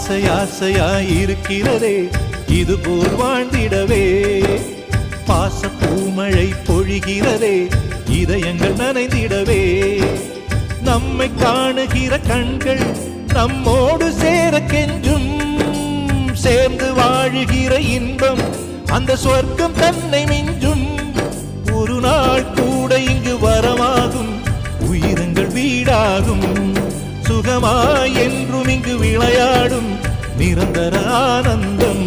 ஆசையாயிருக்கிறதே இது போல் வாழ்ந்திடவே. பாச பூமழை பொழிகிறதே இதயங்கள் நனைந்திடவே. நம்மை காணுகிற கண்கள் நம்மோடு சேர கெஞ்சும். சேர்ந்து வாழுகிற இன்பம் அந்த சொர்க்கம் தன்னை மிஞ்சும். ஒரு நாள் கூட இங்கு வரமாகும், உயிரங்கள் வீடாகும். சுகமாய் என்றும் இங்கு விளையாடும் நிரந்தர ஆனந்தம்.